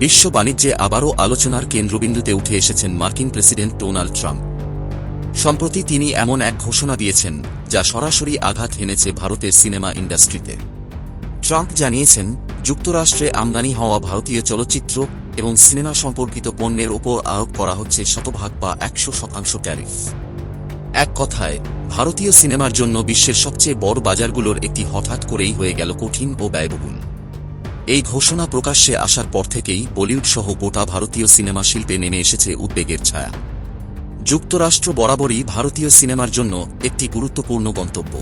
বিশ্ব বাণিজ্যে আবারও আলোচনার কেন্দ্রবিন্দুতে উঠে এসেছেন মার্কিন প্রেসিডেন্ট ডোনাল্ড ট্রাম্প। সম্প্রতি তিনি এমন এক ঘোষণা দিয়েছেন যা সরাসরি আঘাত হেনেছে ভারতের সিনেমা ইন্ডাস্ট্রিতে। ট্রাম্প জানিয়েছেন, যুক্তরাষ্ট্রে আমদানি হওয়া ভারতীয় চলচ্চিত্র এবং সিনেমা সম্পর্কিত পণ্যের ওপর আরোপ করা হচ্ছে শতভাগ বা 100% ট্যারিফ। এক কথায়, ভারতীয় সিনেমার জন্য বিশ্বের সবচেয়ে বড় বাজারগুলোর একটি হঠাৎ করেই হয়ে গেল কঠিন ও ব্যয়বহুল। এই ঘোষণা প্রকাশ্যে আসার পর থেকেই বলিউড সহ গোটা ভারতীয় সিনেমা শিল্পে নেমে এসেছে উদ্বেগের ছায়া। যুক্তরাষ্ট্র বরাবরই ভারতীয় সিনেমার জন্য একটি গুরুত্বপূর্ণ গন্তব্য।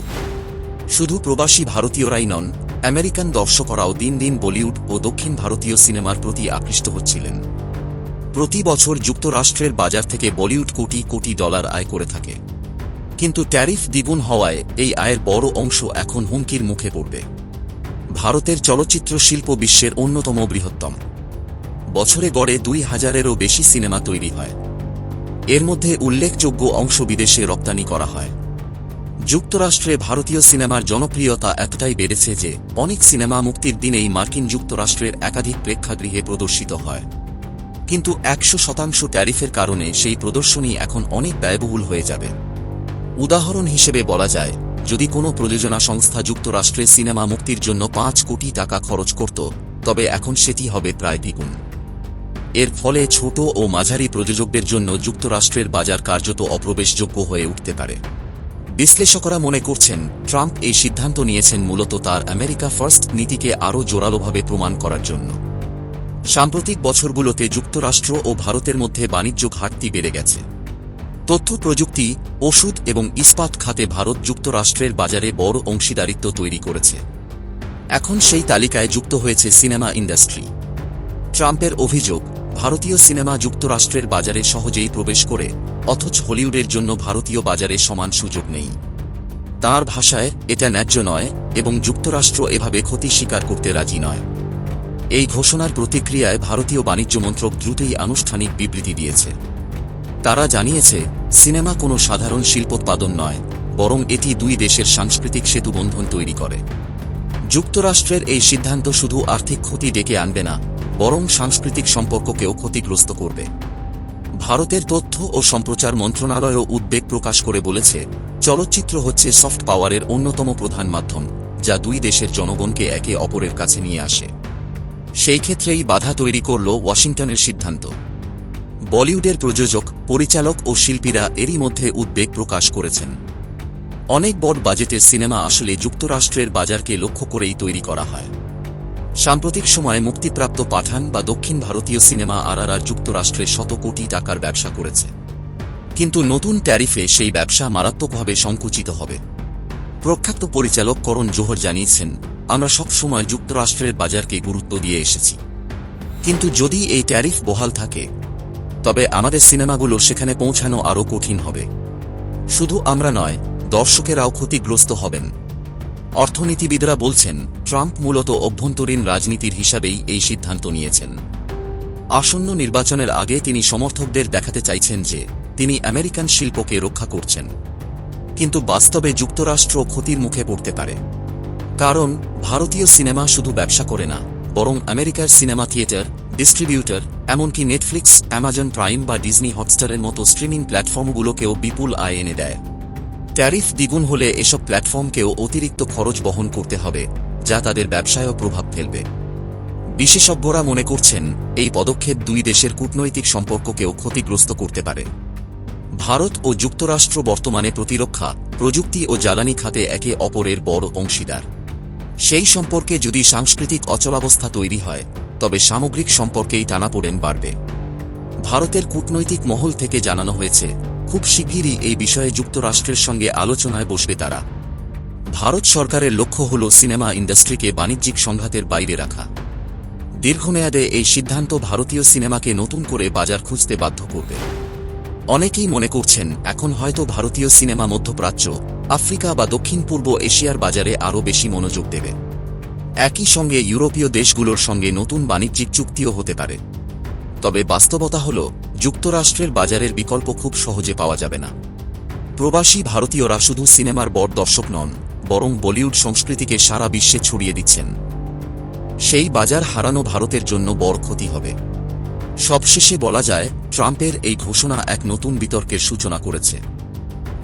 শুধু প্রবাসী ভারতীয়রাই নন, আমেরিকান দর্শকরাও দিন দিন বলিউড ও দক্ষিণ ভারতীয় সিনেমার প্রতি আকৃষ্ট হচ্ছিলেন। প্রতি বছর যুক্তরাষ্ট্রের বাজার থেকে বলিউড কোটি কোটি ডলার আয় করে থাকে, কিন্তু ট্যারিফ দ্বিগুণ হওয়ায় এই আয়ের বড় অংশ এখন হুমকির মুখে পড়বে। ভারতের চলচ্চিত্র শিল্প বিশ্বের অন্যতম বৃহত্তম। বছরে গড়ে 2000-এরও বেশি সিনেমা তৈরি হয়। এর মধ্যে উল্লেখযোগ্য অংশ বিদেশে রপ্তানি করা হয়। যুক্তরাষ্ট্রে ভারতীয় সিনেমার জনপ্রিয়তা এতটাই বেড়েছে যে অনেক সিনেমা মুক্তির দিনেই মার্কিন যুক্তরাষ্ট্রের একাধিক প্রেক্ষাগৃহে প্রদর্শিত হয়। কিন্তু 100% ট্যারিফের কারণে সেই প্রদর্শনী এখন অনেক ব্যয়বহুল হয়ে যাবে। উদাহরণ হিসেবে বলা যায়, যদি কোনো প্রযোজনা সংস্থা যুক্তরাষ্ট্রে সিনেমা মুক্তির জন্য 5 কোটি টাকা খরচ করত, তবে এখন সেটি হবে প্রায় দ্বিগুণ। এর ফলে ছোট ও মাঝারি প্রযোজকদের জন্য যুক্তরাষ্ট্রের বাজার কার্যত অপ্রবেশযোগ্য হয়ে উঠতে পারে। বিশ্লেষকরা মনে করছেন, ট্রাম্প এই সিদ্ধান্ত নিয়েছেন মূলত তার আমেরিকা ফার্স্ট নীতিকে আরও জোরালোভাবে প্রমাণ করার জন্য। সাম্প্রতিক বছরগুলোতে যুক্তরাষ্ট্র ও ভারতের মধ্যে বাণিজ্য ঘাটতি বেড়ে গেছে। তথ্য প্রযুক্তি, ওষুধ এবং ইস্পাত খাতে ভারত যুক্তরাষ্ট্রের বাজারে বড় অংশীদারিত্ব তৈরি করেছে। এখন সেই তালিকায় যুক্ত হয়েছে সিনেমা ইন্ডাস্ট্রি। ট্রাম্পের অভিযোগ, ভারতীয় সিনেমা যুক্তরাষ্ট্রের বাজারে সহজেই প্রবেশ করে, অথচ হলিউডের জন্য ভারতীয় বাজারে সমান সুযোগ নেই। তাঁর ভাষায়, এটা ন্যায্য নয় এবং যুক্তরাষ্ট্র এভাবে ক্ষতি স্বীকার করতে রাজি নয়। এই ঘোষণার প্রতিক্রিয়ায় ভারতীয় বাণিজ্য মন্ত্রক দ্রুতই আনুষ্ঠানিক বিবৃতি দিয়েছে। তারা জানিয়েছে, সিনেমা কোনো সাধারণ শিল্পোৎপাদন নয়, বরং এটি দুই দেশের সাংস্কৃতিক সেতুবন্ধন তৈরি করে। যুক্তরাষ্ট্রের এই সিদ্ধান্ত শুধু আর্থিক ক্ষতি ডেকে আনবে না, বরং সাংস্কৃতিক সম্পর্ককেও ক্ষতিগ্রস্ত করবে। ভারতের তথ্য ও সম্প্রচার মন্ত্রণালয়ও উদ্বেগ প্রকাশ করে বলেছে, চলচ্চিত্র হচ্ছে সফট পাওয়ারের অন্যতম প্রধান মাধ্যম, যা দুই দেশের জনগণকে একে অপরের কাছে নিয়ে আসে। সেই ক্ষেত্রেই বাধা তৈরি করল ওয়াশিংটনের সিদ্ধান্ত। বলিউডের প্রযোজক, পরিচালক ও শিল্পীরা এরই মধ্যে উদ্বেগ প্রকাশ করেছেন। অনেক বড় বাজেটের সিনেমা আসলে যুক্তরাষ্ট্রের বাজারকে লক্ষ্য করেই তৈরি করা হয়। সাম্প্রতিক সময়ে মুক্তিপ্রাপ্ত পাঠান বা দক্ষিণ ভারতীয় সিনেমা আরআরআর যুক্তরাষ্ট্রে শত কোটি টাকার ব্যবসা করেছে। কিন্তু নতুন ট্যারিফে সেই ব্যবসা মারাত্মকভাবে সংকুচিত হবে। প্রখ্যাত পরিচালক করণ জোহর জানিয়েছেন, আমরা সবসময় যুক্তরাষ্ট্রের বাজারকে গুরুত্ব দিয়ে এসেছি, কিন্তু যদি এই ট্যারিফ বহাল থাকে, তবে আমাদের সিনেমাগুলো সেখানে পৌঁছানো আরও কঠিন হবে। শুধু আমরা নয়, দর্শকেরাও ক্ষতিগ্রস্ত হবেন। অর্থনীতিবিদরা বলছেন, ট্রাম্প মূলত অভ্যন্তরীণ রাজনীতির হিসাবেই এই সিদ্ধান্ত নিয়েছেন। আসন্ন নির্বাচনের আগে তিনি সমর্থকদের দেখাতে চাইছেন যে তিনি আমেরিকান শিল্পকে রক্ষা করছেন। কিন্তু বাস্তবে যুক্তরাষ্ট্র ক্ষতির মুখে পড়তে পারে। কারণ ভারতীয় সিনেমা শুধু ব্যবসা করে না, বরং আমেরিকার সিনেমা থিয়েটার, ডিস্ট্রিবিউটর, এমনকি নেটফ্লিক্স, অ্যামাজন প্রাইম বা ডিজনি হটস্টারের মতো স্ট্রিমিং প্ল্যাটফর্মগুলোকেও বিপুল আয় এনে দেয়। ট্যারিফ দ্বিগুণ হলে এসব প্ল্যাটফর্মকেও অতিরিক্ত খরচ বহন করতে হবে, যা তাদের ব্যবসায়ও প্রভাব ফেলবে। বিশেষজ্ঞরা মনে করছেন, এই পদক্ষেপ দুই দেশের কূটনৈতিক সম্পর্ককেও ক্ষতিগ্রস্ত করতে পারে। ভারত ও যুক্তরাষ্ট্র বর্তমানে প্রতিরক্ষা, প্রযুক্তি ও জ্বালানি খাতে একে অপরের বড় অংশীদার। সেই সম্পর্কে যদি সাংস্কৃতিক অচলাবস্থা তৈরি হয়, তবে সামগ্রিক সম্পর্কেই টানাপোড়েন বাড়বে। ভারতের কূটনৈতিক মহল থেকে জানানো হয়েছে, খুব শিগগিরই এই বিষয়ে যুক্তরাষ্ট্রের সঙ্গে আলোচনায় বসবে তারা। ভারত সরকারের লক্ষ্য হল সিনেমা ইন্ডাস্ট্রিকে বাণিজ্যিক সংঘাতের বাইরে রাখা। দীর্ঘমেয়াদে এই সিদ্ধান্ত ভারতীয় সিনেমাকে নতুন করে বাজার খুঁজতে বাধ্য করবে। অনেকেই মনে করছেন, এখন হয়তো ভারতীয় সিনেমা মধ্যপ্রাচ্য, আফ্রিকা বা দক্ষিণ পূর্ব এশিয়ার বাজারে আরও বেশি মনোযোগ দেবে। একই সঙ্গে ইউরোপীয় দেশগুলোর সঙ্গে নতুন বাণিজ্যিক চুক্তিও হতে পারে। তবে বাস্তবতা হল, যুক্তরাষ্ট্রের বাজারের বিকল্প খুব সহজে পাওয়া যাবে না। প্রবাসী ভারতীয়রা শুধু সিনেমার বড় দর্শক নন, বরং বলিউড সংস্কৃতিকে সারা বিশ্বে ছড়িয়ে দিচ্ছেন। সেই বাজার হারানো ভারতের জন্য বড় ক্ষতি হবে। সবশেষে বলা যায়, ট্রাম্পের এই ঘোষণা এক নতুন বিতর্কের সূচনা করেছে।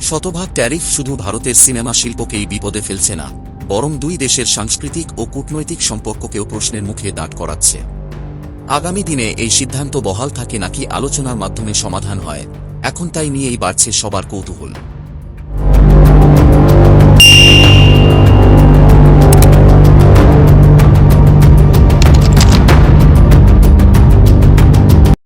শতভাগ ট্যারিফ শুধু ভারতের সিনেমা শিল্পকেই বিপদে ফেলছে না, বরং দুই দেশের সাংস্কৃতিক ও কূটনৈতিক সম্পর্ককেও প্রশ্নের মুখে দাঁড় করাচ্ছে। আগামী দিনে এই সিদ্ধান্ত বহাল থাকে নাকি আলোচনার মাধ্যমে সমাধান হয়, এখন তাই নিয়েই বাড়ছে সবার কৌতূহল।